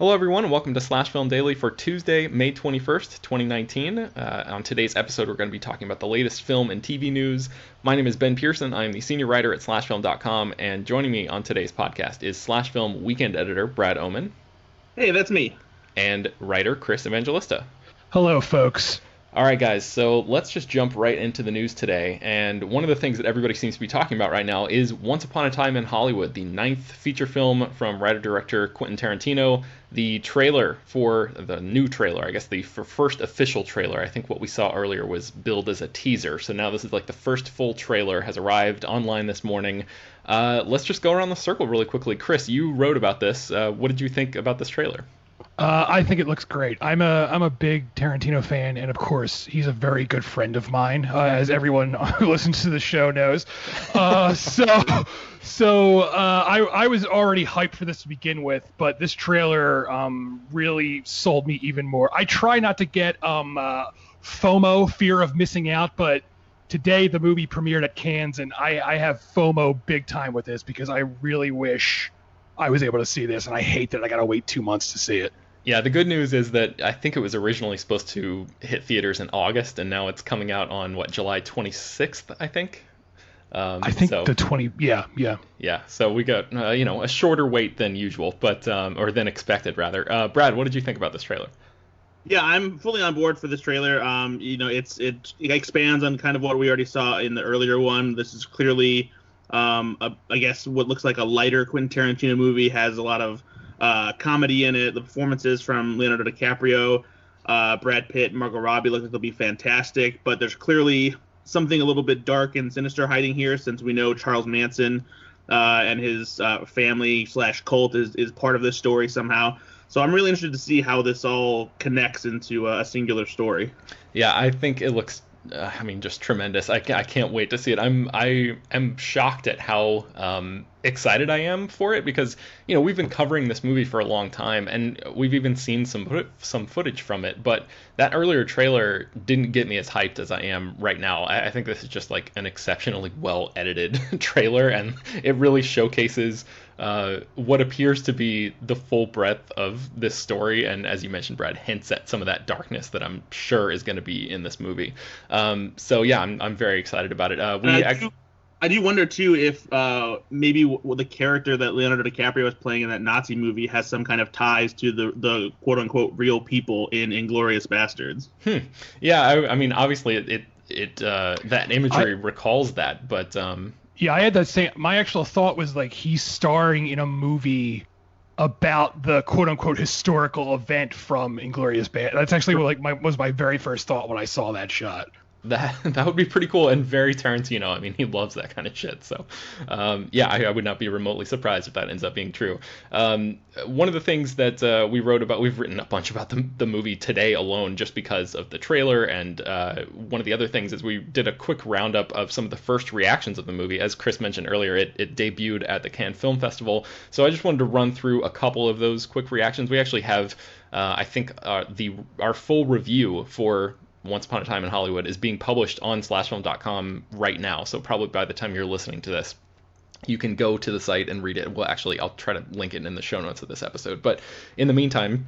Hello, everyone, and welcome to Slash Film Daily for Tuesday, May 21st, 2019. On today's episode, we're going to be talking about the latest film and TV news. My name is Ben Pearson. I am the senior writer at SlashFilm.com, and joining me on today's podcast is Slash Film weekend editor Brad Oman Hey, that's me. and writer Chris Evangelista. Hello, folks. All right, guys, so let's just jump right into the news today. And one of the things that everybody seems to be talking about right now is Once Upon a Time in Hollywood, the ninth feature film from writer-director Quentin Tarantino. The trailer for the new trailer, I guess the first official trailer, I think what we saw earlier was billed as a teaser. So now this is like the first full trailer has arrived online this morning. Let's just go around the circle really quickly. Chris, you wrote about this. What did you think about this trailer? I think it looks great. I'm a big Tarantino fan, and of course, he's a very good friend of mine, as everyone who listens to the show knows. I was already hyped for this to begin with, but this trailer really sold me even more. I try not to get FOMO, fear of missing out, but today the movie premiered at Cannes, and I have FOMO big time with this because I really wish I was able to see this, and I hate that I gotta wait 2 months to see it. Yeah, the good news is that I think it was originally supposed to hit theaters in August, and now it's coming out on, July 26th, I think? I think so, the 20, yeah. Yeah, so we got, a shorter wait than usual, but or than expected, rather. Brad, what did you think about this trailer? Yeah, I'm fully on board for this trailer. It expands on kind of what we already saw in the earlier one. This is clearly, I guess, what looks like a lighter Quentin Tarantino movie. Has a lot of comedy in it. The performances from Leonardo DiCaprio, Brad Pitt, Margot Robbie look like they'll be fantastic. But there's clearly something a little bit dark and sinister hiding here, since we know Charles Manson and his family / cult is part of this story somehow. So I'm really interested to see how this all connects into a singular story. Yeah, I think it looks, just tremendous. I can't wait to see it. I am shocked at how excited I am for it because, we've been covering this movie for a long time and we've even seen some footage from it. But that earlier trailer didn't get me as hyped as I am right now. I think this is just like an exceptionally well edited trailer, and it really showcases what appears to be the full breadth of this story, and as you mentioned, Brad, hints at some of that darkness that I'm sure is going to be in this movie. So yeah, I'm very excited about it. I do wonder too if maybe the character that Leonardo DiCaprio was playing in that Nazi movie has some kind of ties to the quote unquote real people in Inglourious Basterds. Yeah, obviously it that imagery recalls that, but Yeah, I had that same. My actual thought was like he's starring in a movie about the quote-unquote historical event from Inglourious Basterds. That's actually was my very first thought when I saw that shot. That would be pretty cool and very Tarantino. He loves that kind of shit. So, I would not be remotely surprised if that ends up being true. One of the things that we wrote about, we've written a bunch about the movie today alone just because of the trailer. And one of the other things is we did a quick roundup of some of the first reactions of the movie. As Chris mentioned earlier, it debuted at the Cannes Film Festival. So I just wanted to run through a couple of those quick reactions. We actually have, I think, our full review for Once Upon a Time in Hollywood is being published on slashfilm.com right now. So probably by the time you're listening to this, you can go to the site and read it. Well, actually, I'll try to link it in the show notes of this episode. But in the meantime,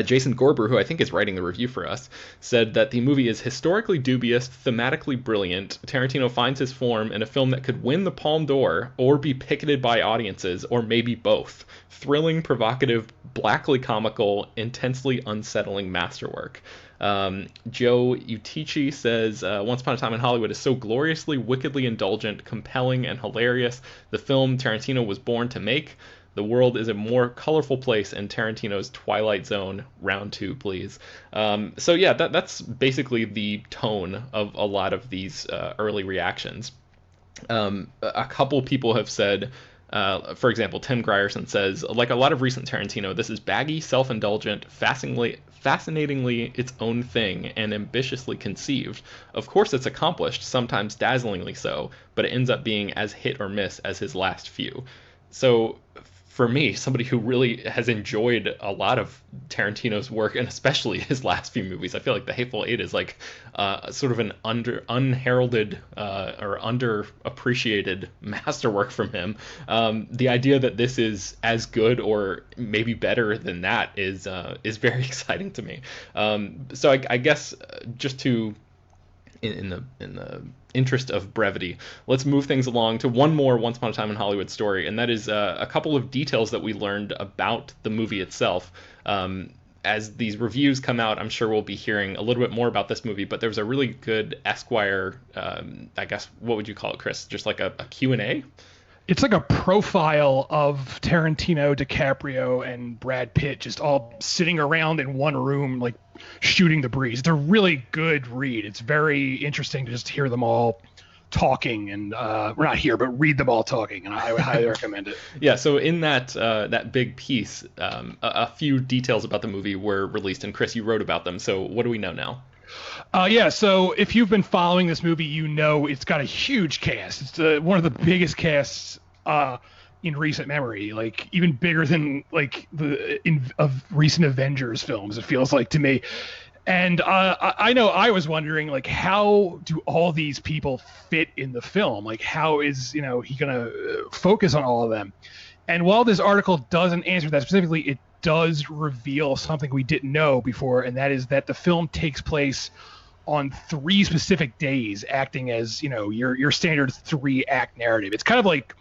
Jason Gorber, who I think is writing the review for us, said that the movie is historically dubious, thematically brilliant. Tarantino finds his form in a film that could win the Palme d'Or or be picketed by audiences, or maybe both. Thrilling, provocative, blackly comical, intensely unsettling masterwork. Joe Utichi says, Once Upon a Time in Hollywood is so gloriously, wickedly indulgent, compelling, and hilarious. The film Tarantino was born to make. The world is a more colorful place in Tarantino's Twilight Zone. Round 2, please. So yeah, that's basically the tone of a lot of these early reactions. A couple people have said, for example, Tim Grierson says, like a lot of recent Tarantino, this is baggy, self-indulgent, fascinatingly its own thing, and ambitiously conceived. Of course it's accomplished, sometimes dazzlingly so, but it ends up being as hit or miss as his last few. So for me, somebody who really has enjoyed a lot of Tarantino's work, and especially his last few movies. I feel like The Hateful Eight is like sort of an unheralded or underappreciated masterwork from him. The idea that this is as good or maybe better than that is very exciting to me. So I guess just to in the interest of brevity, let's move things along to one more Once Upon a Time in Hollywood story, and that is a couple of details that we learned about the movie itself. As these reviews come out, I'm sure we'll be hearing a little bit more about this movie, but there was a really good Esquire, I guess, what would you call it, Chris? Just like a Q&A? It's like a profile of Tarantino, DiCaprio, and Brad Pitt just all sitting around in one room, like shooting the breeze. It's a really good read. It's very interesting to just hear them all talking, and we're not here, but read them all talking, and I would highly recommend it. Yeah, so in that big piece, a few details about the movie were released, and Chris, you wrote about them. So what do we know now? Yeah, so if you've been following this movie, you know it's got a huge cast. It's one of the biggest casts in recent memory, like even bigger than like of recent Avengers films, it feels like to me. And I know I was wondering, like, how do all these people fit in the film? Like, how is he gonna focus on all of them? And while this article doesn't answer that specifically, it does reveal something we didn't know before, and that is that the film takes place on 3 specific days, acting as your standard 3-act narrative. It's kind of like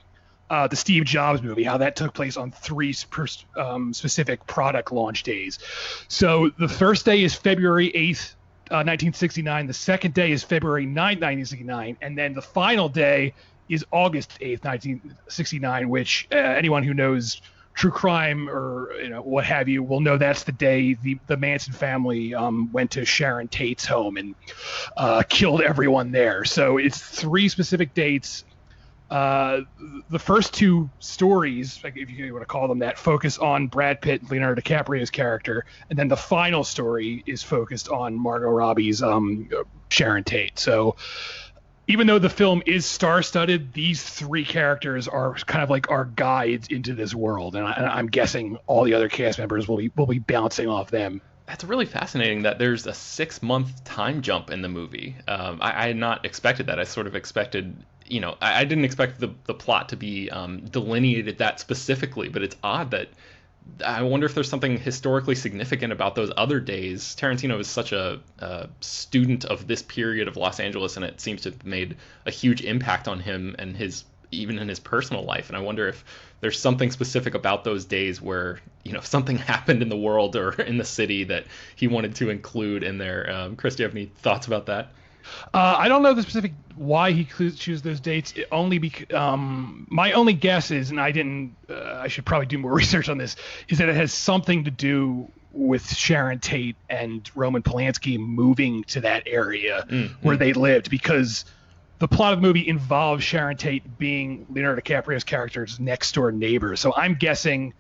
the Steve Jobs movie, how that took place on 3 specific product launch days. So the first day is February 8th, 1969. The second day is February 9th, 1969, and then the final day is August 8th, 1969, which anyone who knows true crime or what have you will know that's the day the Manson family went to Sharon Tate's home and killed everyone there. So it's 3 specific dates. The first 2 stories, if you want to call them that, focus on Brad Pitt and Leonardo DiCaprio's character, and then the final story is focused on Margot Robbie's Sharon Tate. So even though the film is star-studded, these 3 characters are kind of like our guides into this world, and I'm guessing all the other cast members will be bouncing off them. That's really fascinating that there's a 6-month time jump in the movie. I had not expected that. I sort of expected, I didn't expect the plot to be delineated that specifically, but it's odd that I wonder if there's something historically significant about those other days. Tarantino is such a student of this period of Los Angeles, and it seems to have made a huge impact on him and even in his personal life. And I wonder if there's something specific about those days where something happened in the world or in the city that he wanted to include in there. Chris, do you have any thoughts about that? I don't know the specific why he chose those dates. My only guess is, and I should probably do more research on this, is that it has something to do with Sharon Tate and Roman Polanski moving to that area where they lived, because the plot of the movie involves Sharon Tate being Leonardo DiCaprio's character's next door neighbor. So I'm guessing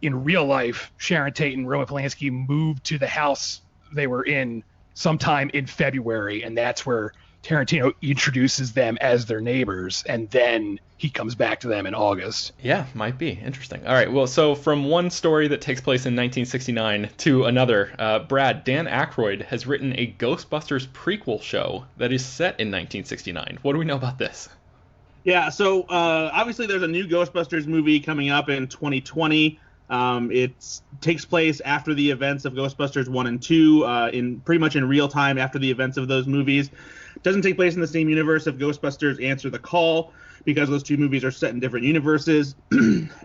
in real life, Sharon Tate and Roman Polanski moved to the house they were in sometime in February, and that's where Tarantino introduces them as their neighbors, and then he comes back to them in August. Yeah, might be. Interesting. All right, well, so from one story that takes place in 1969 to another, Brad, Dan Aykroyd has written a Ghostbusters prequel show that is set in 1969. What do we know about this? Yeah, so obviously there's a new Ghostbusters movie coming up in 2020. It takes place after the events of Ghostbusters 1 and 2, in pretty much in real time after the events of those movies. It doesn't take place in the same universe of Ghostbusters Answer the Call, because those 2 movies are set in different universes.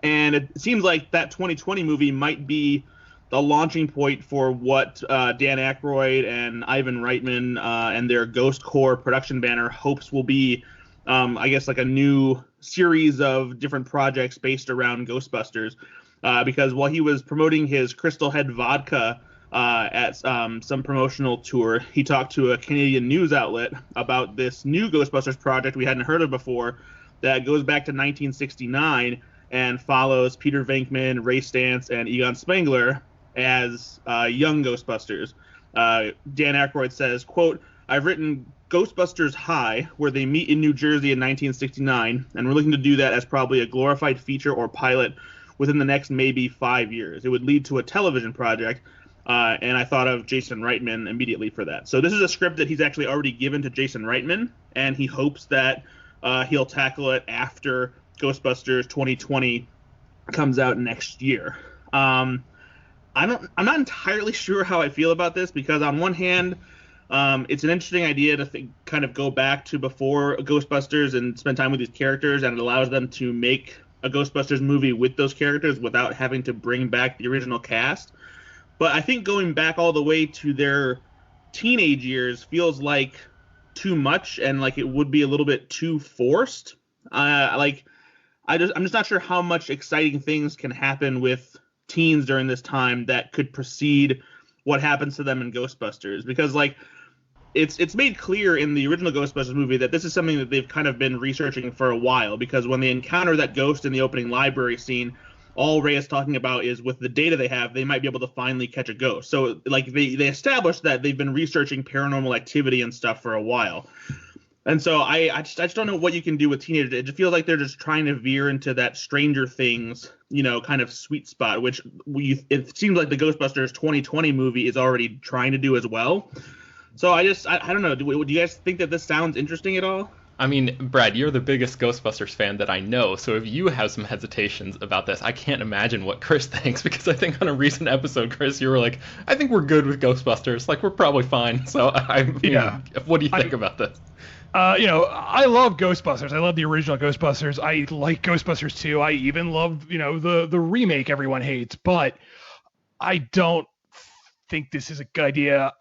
And it seems like that 2020 movie might be the launching point for what Dan Aykroyd and Ivan Reitman and their Ghost Corps production banner hopes will be, I guess, like a new series of different projects based around Ghostbusters. Because while he was promoting his Crystal Head vodka at some promotional tour, he talked to a Canadian news outlet about this new Ghostbusters project we hadn't heard of before that goes back to 1969 and follows Peter Venkman, Ray Stantz, and Egon Spengler as young Ghostbusters. Dan Aykroyd says, quote, "I've written Ghostbusters High, where they meet in New Jersey in 1969, and we're looking to do that as probably a glorified feature or pilot within the next maybe 5 years. It would lead to a television project, and I thought of Jason Reitman immediately for that. So this is a script that he's actually already given to Jason Reitman, and he hopes that he'll tackle it after Ghostbusters 2020 comes out next year. I'm not entirely sure how I feel about this, because on one hand, it's an interesting idea to kind of go back to before Ghostbusters and spend time with these characters, and it allows them to make a Ghostbusters movie with those characters without having to bring back the original cast. But I think going back all the way to their teenage years feels like too much, and like it would be a little bit too forced. I'm just not sure how much exciting things can happen with teens during this time that could precede what happens to them in Ghostbusters, because like it's made clear in the original Ghostbusters movie that this is something that they've kind of been researching for a while, because when they encounter that ghost in the opening library scene, all Ray is talking about is with the data they have, they might be able to finally catch a ghost. So like they established that they've been researching paranormal activity and stuff for a while. And so I just don't know what you can do with teenagers. It just feels like they're just trying to veer into that Stranger Things, kind of sweet spot, which it seems like the Ghostbusters 2020 movie is already trying to do as well. So I don't know. Do you guys think that this sounds interesting at all? I mean, Brad, you're the biggest Ghostbusters fan that I know, so if you have some hesitations about this, I can't imagine what Chris thinks, because I think on a recent episode, Chris, you were like, I think we're good with Ghostbusters. Like, we're probably fine. So, what do you think about this? I love Ghostbusters. I love the original Ghostbusters. I like Ghostbusters 2. I even love, the remake everyone hates, but I don't think this is a good idea.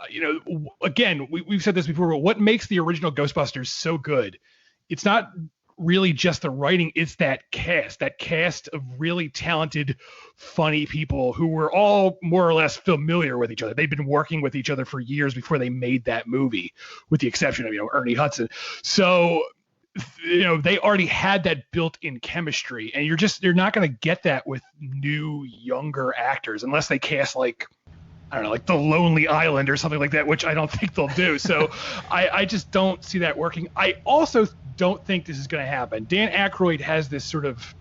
Again, we've said this before, but what makes the original Ghostbusters so good? It's not really just the writing, it's that cast of really talented, funny people who were all more or less familiar with each other. They've been working with each other for years before they made that movie, with the exception of, Ernie Hudson. So, they already had that built-in chemistry, and you're not going to get that with new, younger actors unless they cast like The Lonely Island or something like that, which I don't think they'll do. So I just don't see that working. I also don't think this is going to happen. Dan Aykroyd has this sort of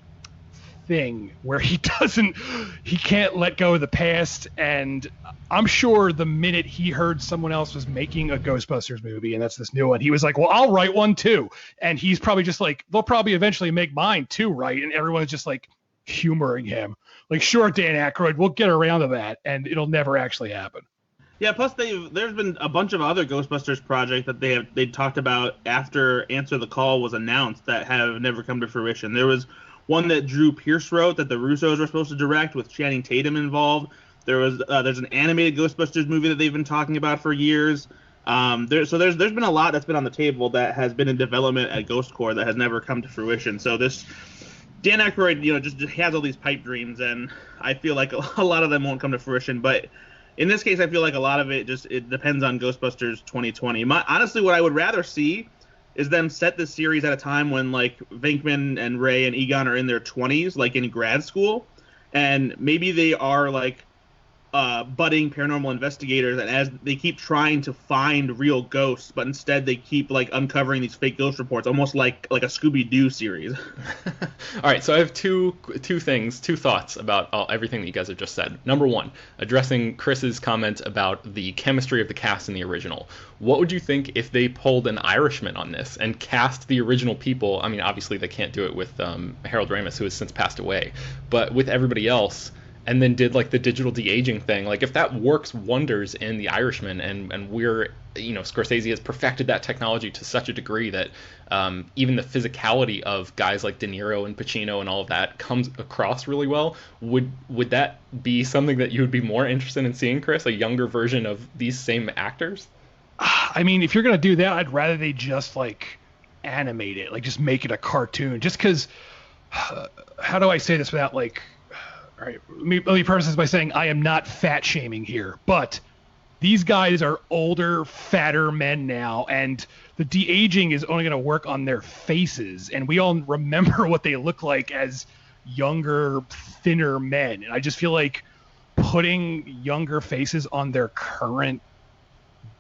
thing where he can't let go of the past, and I'm sure the minute he heard someone else was making a Ghostbusters movie, and that's this new one, he was like, well, I'll write one too. And he's probably just like, they'll probably eventually make mine too, right? And everyone's just like humoring him. Like, sure, Dan Aykroyd, we'll get around to that, and it'll never actually happen. Yeah, plus there's been a bunch of other Ghostbusters projects that they talked about after Answer the Call was announced that have never come to fruition. There was one that Drew Pearce wrote that the Russos were supposed to direct with Channing Tatum involved. There's an animated Ghostbusters movie that they've been talking about for years. There's been a lot that's been on the table that has been in development at Ghost Corps that has never come to fruition. So this Dan Aykroyd, just has all these pipe dreams, and I feel like a lot of them won't come to fruition. But in this case, I feel like a lot of it depends on Ghostbusters 2020. Honestly, what I would rather see is them set this series at a time when like Venkman and Ray and Egon are in their 20s, like in grad school, and maybe they are like budding paranormal investigators, and as they keep trying to find real ghosts, but instead they keep like uncovering these fake ghost reports, almost like a Scooby-Doo series. All right, so I have two thoughts about everything that you guys have just said. Number one, addressing Chris's comment about the chemistry of the cast in the original. What would you think if they pulled an Irishman on this and cast the original people? I mean, obviously they can't do it with Harold Ramis, who has since passed away, but with everybody else, and then did like the digital de-aging thing. Like if that works wonders in The Irishman, and we're, Scorsese has perfected that technology to such a degree that even the physicality of guys like De Niro and Pacino and all of that comes across really well, would that be something that you would be more interested in seeing, Chris, a younger version of these same actors? I mean, if you're going to do that, I'd rather they just like animate it, like just make it a cartoon, just because, how do I say this without like, all right, let me preface this by saying I am not fat shaming here, but these guys are older, fatter men now, and the de-aging is only going to work on their faces, and we all remember what they look like as younger, thinner men, and I just feel like putting younger faces on their current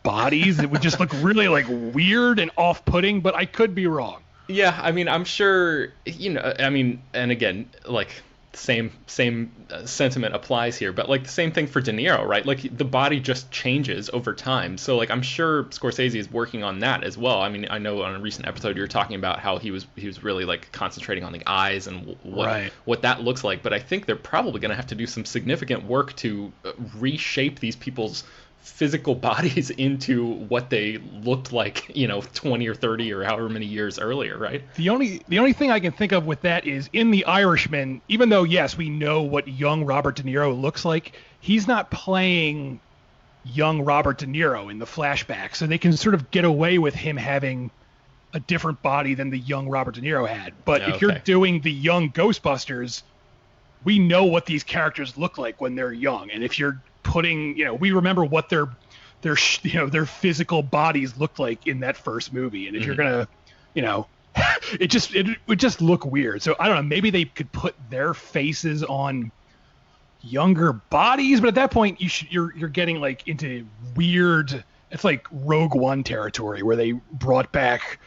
bodies, it would just look really like weird and off-putting, but I could be wrong. Yeah, I mean, I'm sure, and again, like, same sentiment applies here, but like the same thing for De Niro, right? Like the body just changes over time. So like I'm sure Scorsese is working on that as well. I mean, I know on a recent episode you were talking about how he was really like concentrating on the eyes and what that looks like, but I think they're probably going to have to do some significant work to reshape these people's physical bodies into what they looked like, 20 or 30 or however many years earlier, right? The only thing I can think of with that is in The Irishman, even though, yes, we know what young Robert De Niro looks like, he's not playing young Robert De Niro in the flashback, so they can sort of get away with him having a different body than the young Robert De Niro had. But if you're doing the young Ghostbusters, we know what these characters look like when they're young, and if you're putting, we remember what their physical bodies looked like in that first movie, and if you're gonna, it would just look weird. So I don't know, maybe they could put their faces on younger bodies, but at that point you're getting like into weird. It's like Rogue One territory where they brought back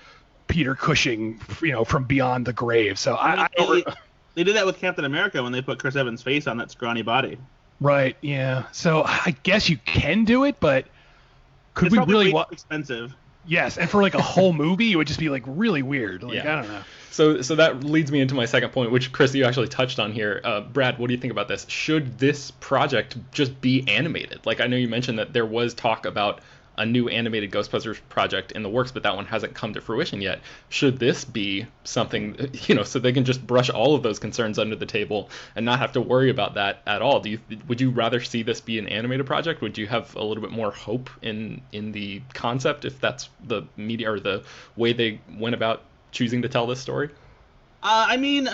Peter Cushing, from beyond the grave. So they did that with Captain America when they put Chris Evans' face on that scrawny body. Right, yeah. So I guess you can do it, but could we really expensive? Yes, and for like a whole movie, it would just be like really weird. Like, I don't know. So that leads me into my second point, which Chris, you actually touched on here. Brad, what do you think about this? Should this project just be animated? Like, I know you mentioned that there was talk about a new animated Ghostbusters project in the works, but that one hasn't come to fruition yet. Should this be something, so they can just brush all of those concerns under the table and not have to worry about that at all? Would you rather see this be an animated project? Would you have a little bit more hope in the concept if that's the media or the way they went about choosing to tell this story? I mean,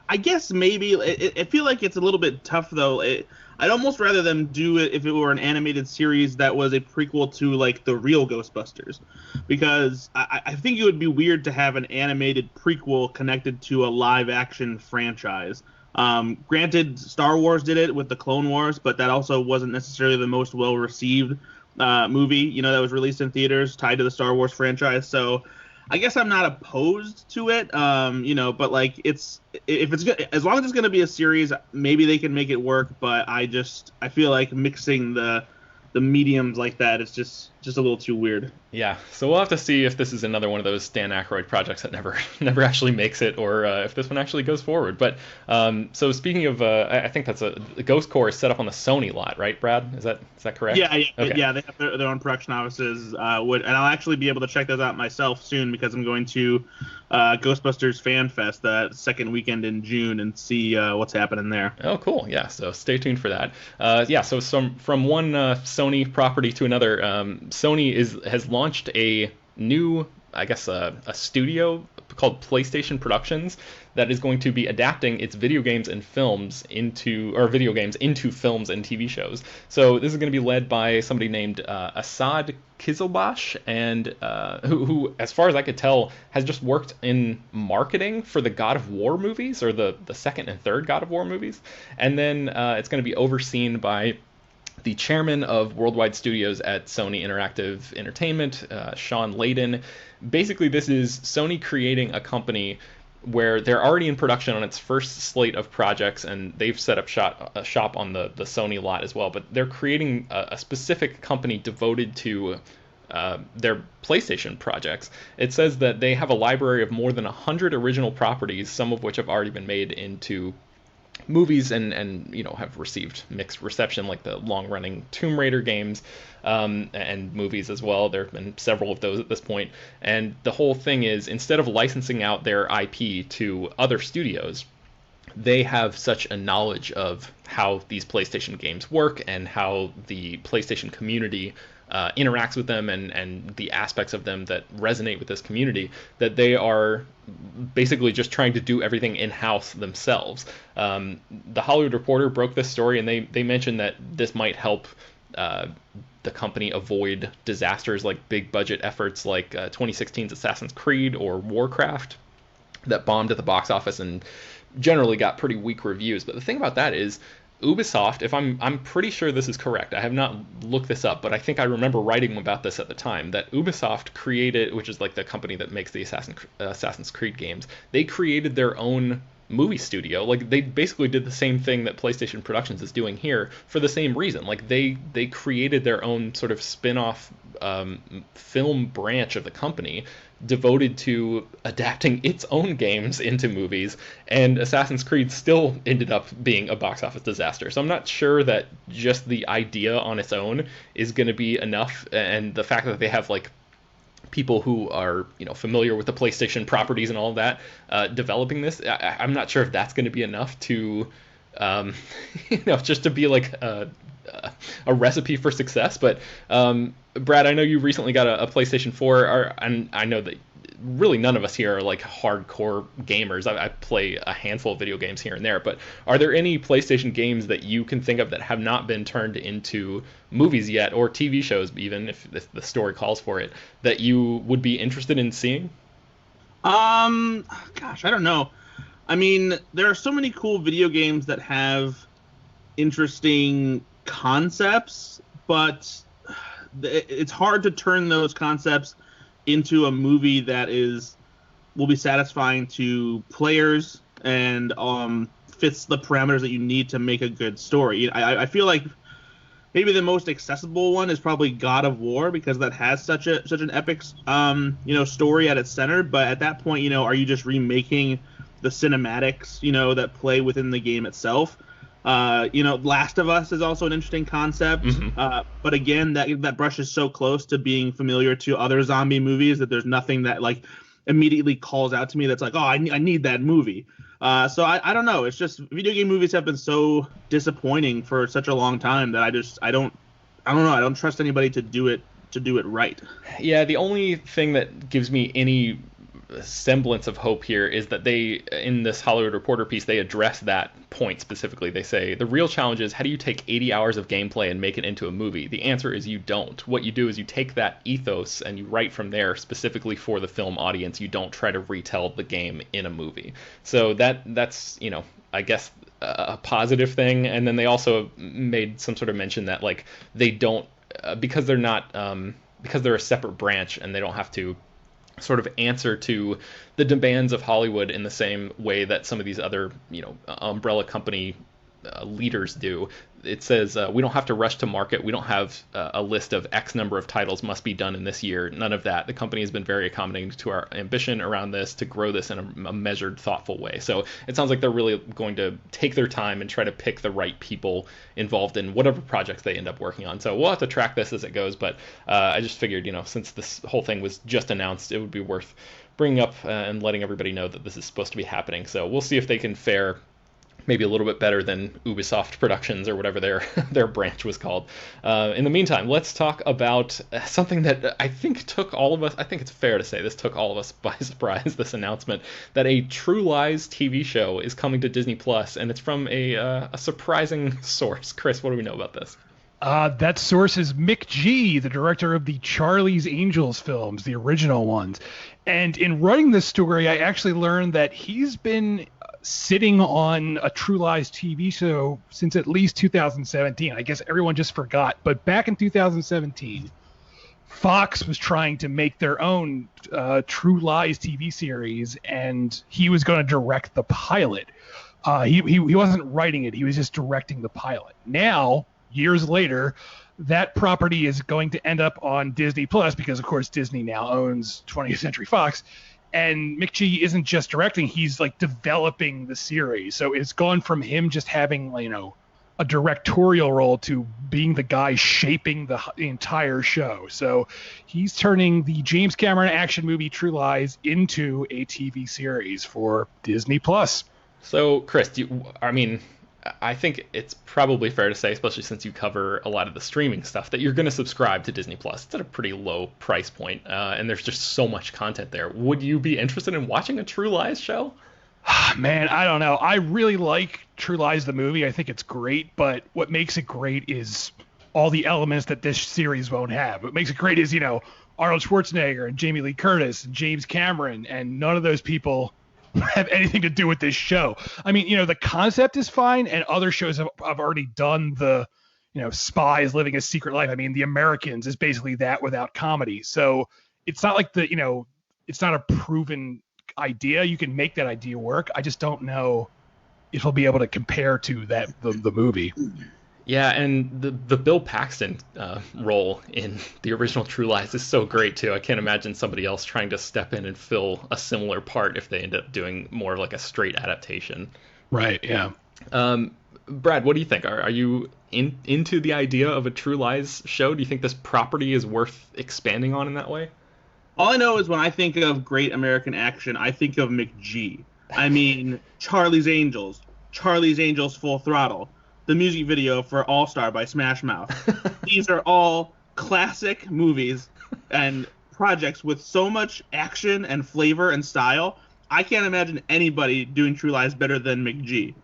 I guess maybe. I feel like it's a little bit tough, though. I'd almost rather them do it if it were an animated series that was a prequel to, like, the real Ghostbusters. Because I think it would be weird to have an animated prequel connected to a live-action franchise. Granted, Star Wars did it with the Clone Wars, but that also wasn't necessarily the most well-received movie, that was released in theaters tied to the Star Wars franchise. So I guess I'm not opposed to it, but like if it's good, as long as it's going to be a series, maybe they can make it work. But I feel like mixing the mediums like that is just a little too weird. Yeah, so we'll have to see if this is another one of those Dan Aykroyd projects that never actually makes it, or if this one actually goes forward. But so speaking of, I think that's a Ghost Core is set up on the Sony lot, right, Brad? Is that correct? Yeah, okay. Yeah. They have their own production offices. And I'll actually be able to check those out myself soon because I'm going to Ghostbusters Fan Fest that second weekend in June and see what's happening there. Oh, cool. Yeah, so stay tuned for that. So from one Sony property to another, Sony has launched a new, I guess, a studio called PlayStation Productions that is going to be adapting its video games into films and TV shows. So this is going to be led by somebody named Asad Kizilbash, and who, as far as I could tell, has just worked in marketing for the God of War movies, or the second and third God of War movies. And then it's going to be overseen by the chairman of Worldwide Studios at Sony Interactive Entertainment, Sean Layden. Basically, this is Sony creating a company where they're already in production on its first slate of projects, and they've set up shop on the Sony lot as well. But they're creating a specific company devoted to their PlayStation projects. It says that they have a library of more than 100 original properties, some of which have already been made into movies and have received mixed reception, like the long-running Tomb Raider games and movies as well. There have been several of those at this point. And the whole thing is, instead of licensing out their IP to other studios, they have such a knowledge of how these PlayStation games work and how the PlayStation community interacts with them and the aspects of them that resonate with this community, that they are basically just trying to do everything in-house themselves. The Hollywood Reporter broke this story, and they mentioned that this might help the company avoid disasters like big budget efforts like 2016's Assassin's Creed or Warcraft that bombed at the box office and generally got pretty weak reviews. But the thing about that is, Ubisoft, if I'm pretty sure this is correct, I have not looked this up, but I think I remember writing about this at the time, that Ubisoft created, which is like the company that makes the Assassin's Creed games, they created their own movie studio. Like, they basically did the same thing that PlayStation Productions is doing here for the same reason. Like, they created their own sort of spin-off film branch of the company devoted to adapting its own games into movies, and Assassin's Creed still ended up being a box office disaster. So I'm not sure that just the idea on its own is going to be enough, and the fact that they have like people who are, you know, familiar with the PlayStation properties and all of that developing this, I'm not sure if that's going to be enough to you know, just to be like a recipe for success. But Brad, I know you recently got a PlayStation 4, and I know that really none of us here are like hardcore gamers. I play a handful of video games here and there, but are there any PlayStation games that you can think of that have not been turned into movies yet, or TV shows even, if the story calls for it, that you would be interested in seeing? Gosh, I don't know. I mean, there are so many cool video games that have interesting concepts, but it's hard to turn those concepts into a movie that will be satisfying to players and fits the parameters that you need to make a good story. I feel like maybe the most accessible one is probably God of War, because that has such an epic story at its center. But at that point, are you just remaking the cinematics that play within the game itself? Last of Us is also an interesting concept. But again, that brushes so close to being familiar to other zombie movies that there's nothing that like immediately calls out to me that's like, oh, I need that movie. So I don't know. It's just video game movies have been so disappointing for such a long time that I don't know. I don't trust anybody to do it right. Yeah, the only thing that gives me any semblance of hope here is that they, in this Hollywood Reporter piece, they address that point specifically. They say the real challenge is, how do you take 80 hours of gameplay and make it into a movie? The answer is you don't. What you do is you take that ethos and you write from there specifically for the film audience. You don't try to retell the game in a movie. So that's I guess a positive thing. And then they also made some sort of mention that like they don't because they're not because they're a separate branch and they don't have to sort of answer to the demands of Hollywood in the same way that some of these other, umbrella company leaders do. It says we don't have to rush to market. We don't have a list of X number of titles must be done in this year. None of that. The company has been very accommodating to our ambition around this to grow this in a measured, thoughtful way. So it sounds like they're really going to take their time and try to pick the right people involved in whatever projects they end up working on. So we'll have to track this as it goes. But I just figured, since this whole thing was just announced, it would be worth bringing up and letting everybody know that this is supposed to be happening. So we'll see if they can fare maybe a little bit better than Ubisoft Productions or whatever their branch was called. In the meantime, let's talk about something that I think took all of us, I think it's fair to say this took all of us by surprise, this announcement that a True Lies TV show is coming to Disney+, and it's from a surprising source. Chris, what do we know about this? That source is Mick G., the director of the Charlie's Angels films, the original ones. And in writing this story, I actually learned that he's been sitting on a True Lies TV show since at least 2017. I guess everyone just forgot. But back in 2017, Fox was trying to make their own True Lies TV series, and he was going to direct the pilot. He wasn't writing it. He was just directing the pilot. Now, years later, that property is going to end up on Disney Plus because, of course, Disney now owns 20th Century Fox. And Mick G isn't just directing, he's like developing the series. So it's gone from him just having, a directorial role to being the guy shaping the entire show. So he's turning the James Cameron action movie True Lies into a TV series for Disney Plus. So, Chris, I think it's probably fair to say, especially since you cover a lot of the streaming stuff, that you're going to subscribe to Disney Plus. It's at a pretty low price point, and there's just so much content there. Would you be interested in watching a True Lies show? Man, I don't know. I really like True Lies the movie. I think it's great, but what makes it great is all the elements that this series won't have. What makes it great is, Arnold Schwarzenegger and Jamie Lee Curtis and James Cameron, and none of those people have anything to do with this show. I mean, the concept is fine, and other shows have already done the, spies living a secret life. I mean, The Americans is basically that without comedy. So it's not like it's not a proven idea. You can make that idea work. I just don't know if he'll be able to compare to the movie. Yeah, and the Bill Paxton role in the original True Lies is so great too. I can't imagine somebody else trying to step in and fill a similar part if they end up doing more of like a straight adaptation. Right. Yeah. Brad, what do you think? Are you into the idea of a True Lies show? Do you think this property is worth expanding on in that way? All I know is when I think of great American action, I think of McG. I mean, Charlie's Angels Full Throttle, the music video for All Star by Smash Mouth. These are all classic movies and projects with so much action and flavor and style. I can't imagine anybody doing True Lies better than McG.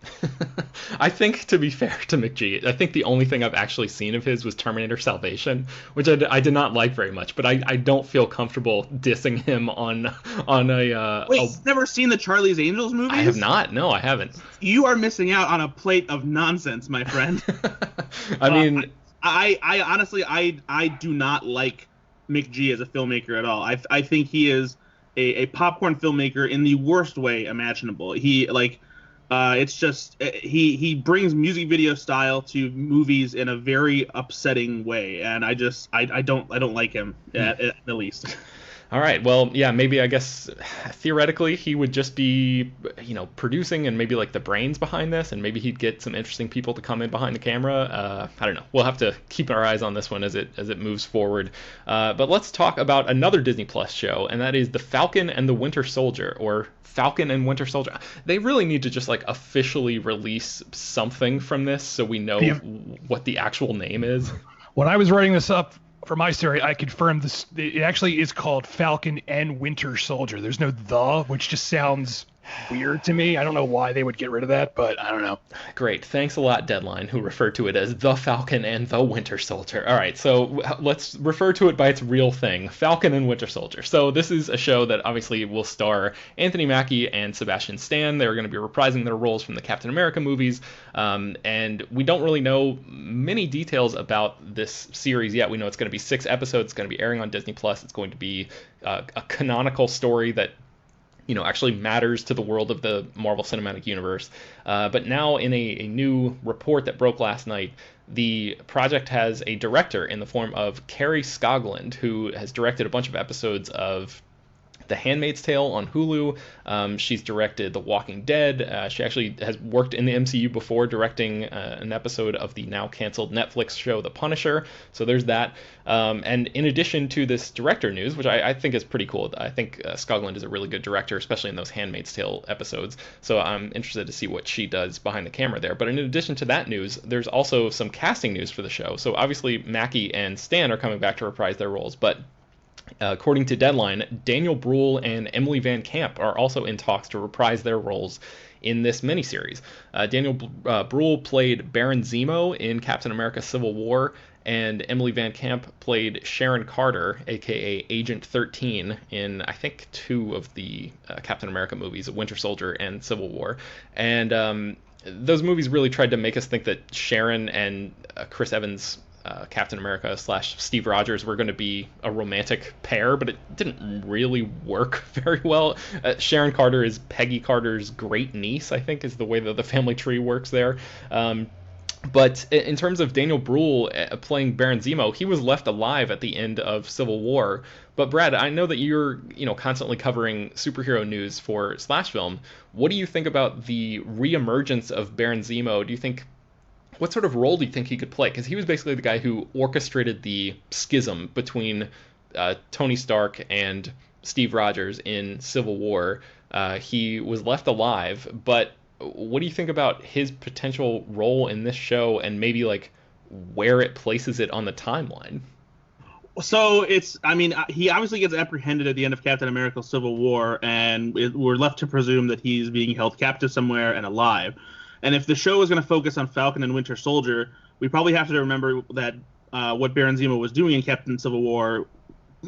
I think, to be fair to McG, I think the only thing I've actually seen of his was Terminator Salvation, which I did not like very much, but I don't feel comfortable dissing him on a... Wait, you've never seen the Charlie's Angels movies? I have not. No, I haven't. You are missing out on a plate of nonsense, my friend. I mean... I honestly, I do not like McG as a filmmaker at all. I think he is a popcorn filmmaker in the worst way imaginable. It's just he brings music video style to movies in a very upsetting way, and I don't like him at the least. All right. Well, yeah, maybe I guess theoretically he would just be, producing and maybe like the brains behind this, and maybe he'd get some interesting people to come in behind the camera. I don't know. We'll have to keep our eyes on this one as it moves forward. But let's talk about another Disney Plus show, and that is The Falcon and the Winter Soldier, or Falcon and Winter Soldier. They really need to just like officially release something from this so we know what the actual name is. When I was writing this up for my story, I confirmed this. It actually is called Falcon and Winter Soldier. There's no the, which just sounds weird to me. I don't know why they would get rid of that, but I don't know. Great. Thanks a lot, Deadline, who referred to it as The Falcon and the Winter Soldier. All right, so let's refer to it by its real thing, Falcon and Winter Soldier. So this is a show that obviously will star Anthony Mackie and Sebastian Stan. They're going to be reprising their roles from the Captain America movies, and we don't really know many details about this series yet. We know it's going to be 6 episodes. It's going to be airing on Disney Plus. It's going to be a canonical story that actually matters to the world of the Marvel Cinematic Universe. But now in a new report that broke last night, the project has a director in the form of Carrie Skoglund, who has directed a bunch of episodes of The Handmaid's Tale on Hulu. She's directed The Walking Dead. She actually has worked in the MCU before, directing an episode of the now canceled Netflix show The Punisher. So there's that. And in addition to this director news, which I think is pretty cool, I think Skoglund is a really good director, especially in those Handmaid's Tale episodes. So I'm interested to see what she does behind the camera there. But in addition to that news, there's also some casting news for the show. So obviously Mackie and Stan are coming back to reprise their roles, but according to Deadline, Daniel Bruhl and Emily Van Camp are also in talks to reprise their roles in this miniseries. Daniel Bruhl played Baron Zemo in Captain America Civil War, and Emily Van Camp played Sharon Carter, aka Agent 13, in I think 2 of the Captain America movies, Winter Soldier and Civil War. And those movies really tried to make us think that Sharon and Chris Evans' Captain America / Steve Rogers were going to be a romantic pair, but it didn't really work very well. Sharon Carter is Peggy Carter's great niece, I think, is the way that the family tree works there. But in terms of Daniel Bruhl playing Baron Zemo, he was left alive at the end of Civil War. But Brad, I know that you're constantly covering superhero news for Slash Film. What do you think about the re-emergence of Baron Zemo? What sort of role do you think he could play? Because he was basically the guy who orchestrated the schism between Tony Stark and Steve Rogers in Civil War. He was left alive, but what do you think about his potential role in this show and maybe like where it places it on the timeline? So he obviously gets apprehended at the end of Captain America Civil War, and we're left to presume that he's being held captive somewhere and alive. And if the show is going to focus on Falcon and Winter Soldier, we probably have to remember that what Baron Zemo was doing in Captain Civil War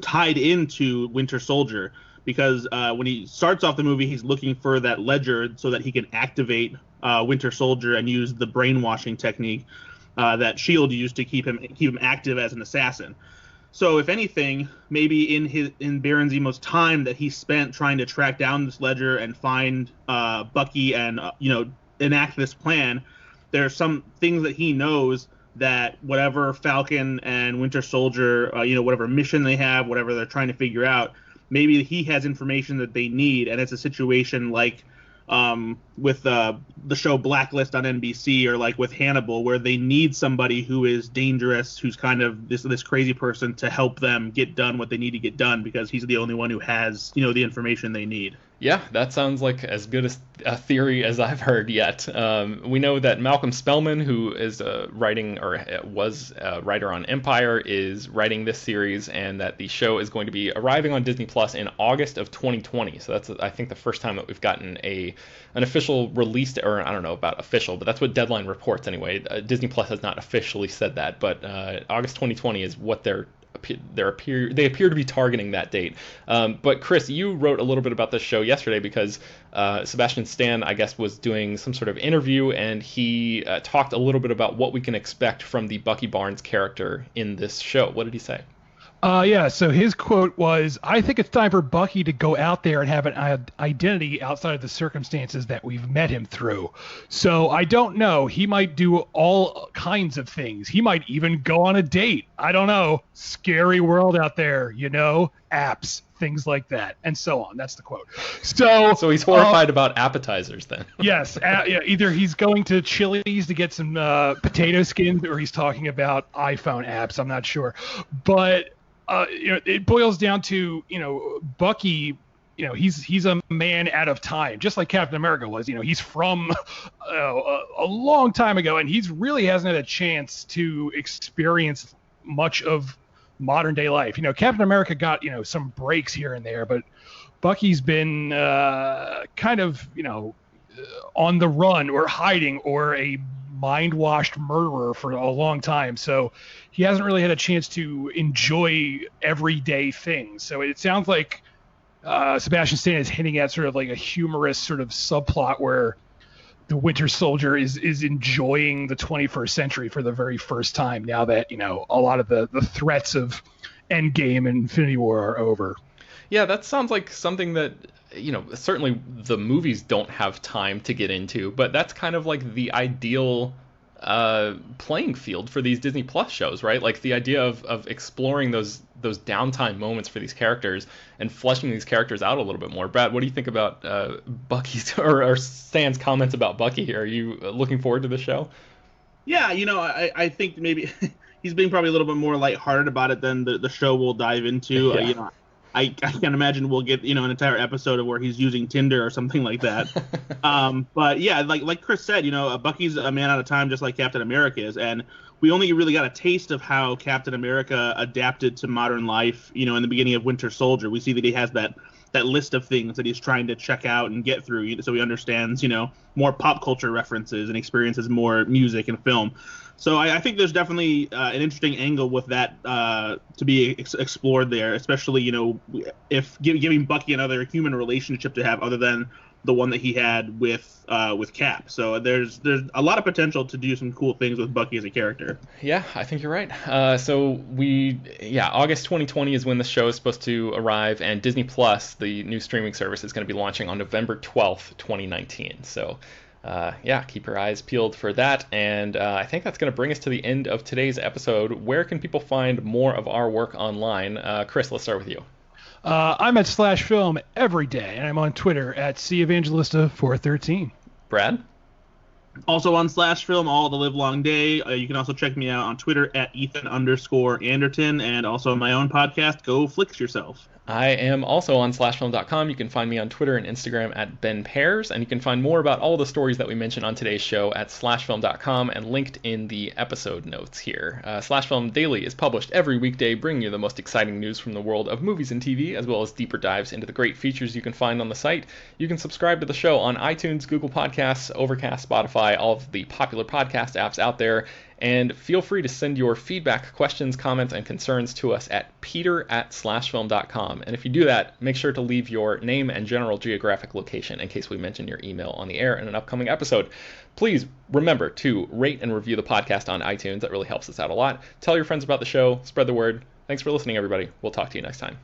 tied into Winter Soldier, because when he starts off the movie, he's looking for that ledger so that he can activate Winter Soldier and use the brainwashing technique that S.H.I.E.L.D. used to keep him active as an assassin. So if anything, maybe in Baron Zemo's time that he spent trying to track down this ledger and find Bucky and enact this plan, there's some things that he knows that whatever Falcon and Winter Soldier, whatever mission they have, whatever they're trying to figure out, maybe he has information that they need, and it's a situation like with the show Blacklist on NBC, or like with Hannibal, where they need somebody who is dangerous, who's kind of this crazy person to help them get done what they need to get done, because he's the only one who has the information they need. Yeah, that sounds like as good a theory as I've heard yet. We know that Malcolm Spellman, who is writing, or was a writer on Empire, is writing this series, and that the show is going to be arriving on Disney Plus in August of 2020. So that's, I think, the first time that we've gotten an official release, or I don't know about official, but that's what Deadline reports anyway. Disney Plus has not officially said that, but August 2020 is what they appear to be targeting that date. But Chris, you wrote a little bit about this show yesterday because Sebastian Stan, I guess, was doing some sort of interview, and he talked a little bit about what we can expect from the Bucky Barnes character in this show. What did he say? So his quote was, "I think it's time for Bucky to go out there and have an identity outside of the circumstances that we've met him through." So I don't know. He might do all kinds of things. He might even go on a date. I don't know. Scary world out there, apps, things like that, and so on. That's the quote. So he's horrified about appetizers then. Yes. Either he's going to Chili's to get some potato skins, or he's talking about iPhone apps. I'm not sure. But it boils down to, Bucky, he's a man out of time, just like Captain America was. He's from a long time ago, and he's really hasn't had a chance to experience much of modern day life. Captain America got, some breaks here and there, but Bucky's been kind of, on the run or hiding or a mind-washed murderer for a long time. So he hasn't really had a chance to enjoy everyday things. So it sounds like Sebastian Stan is hinting at sort of like a humorous sort of subplot where the Winter Soldier is enjoying the 21st century for the very first time, now that, a lot of the threats of Endgame and Infinity War are over. Yeah, that sounds like something that, certainly the movies don't have time to get into, but that's kind of like the ideal playing field for these Disney Plus shows, right? Like the idea of exploring those downtime moments for these characters and fleshing these characters out a little bit more. Brad, what do you think about Bucky's or Stan's comments about Bucky here? Are you looking forward to the show? Yeah, I think maybe he's being probably a little bit more lighthearted about it than the show will dive into. Yeah. I can imagine we'll get an entire episode of where he's using Tinder or something like that. But yeah, like Chris said, Bucky's a man out of time, just like Captain America is, and we only really got a taste of how Captain America adapted to modern life. In the beginning of Winter Soldier, we see that he has that list of things that he's trying to check out and get through, so he understands more pop culture references and experiences more music and film. So I think there's definitely an interesting angle with that to be explored there, especially, if giving Bucky another human relationship to have other than the one that he had with Cap. So there's a lot of potential to do some cool things with Bucky as a character. Yeah, I think you're right. August 2020 is when the show is supposed to arrive, and Disney Plus, the new streaming service, is going to be launching on November 12th, 2019. So keep your eyes peeled for that. And I think that's going to bring us to the end of today's episode. Where can people find more of our work online? Chris, let's start with you. I'm at /film every day, and I'm on Twitter at CEvangelista413. Brad? Also on /film all the live long day. You can also check me out on Twitter at Ethan_Anderton, and also on my own podcast, Go Flix Yourself. I am also on /film.com. You can find me on Twitter and Instagram at Ben Pears, and you can find more about all the stories that we mentioned on today's show at /film.com and linked in the episode notes here. /Film Daily is published every weekday, bringing you the most exciting news from the world of movies and TV, as well as deeper dives into the great features you can find on the site. You can subscribe to the show on iTunes, Google Podcasts, Overcast, Spotify, all of the popular podcast apps out there. And feel free to send your feedback, questions, comments, and concerns to us at peter@slashfilm.com. And if you do that, make sure to leave your name and general geographic location in case we mention your email on the air in an upcoming episode. Please remember to rate and review the podcast on iTunes. That really helps us out a lot. Tell your friends about the show. Spread the word. Thanks for listening, everybody. We'll talk to you next time.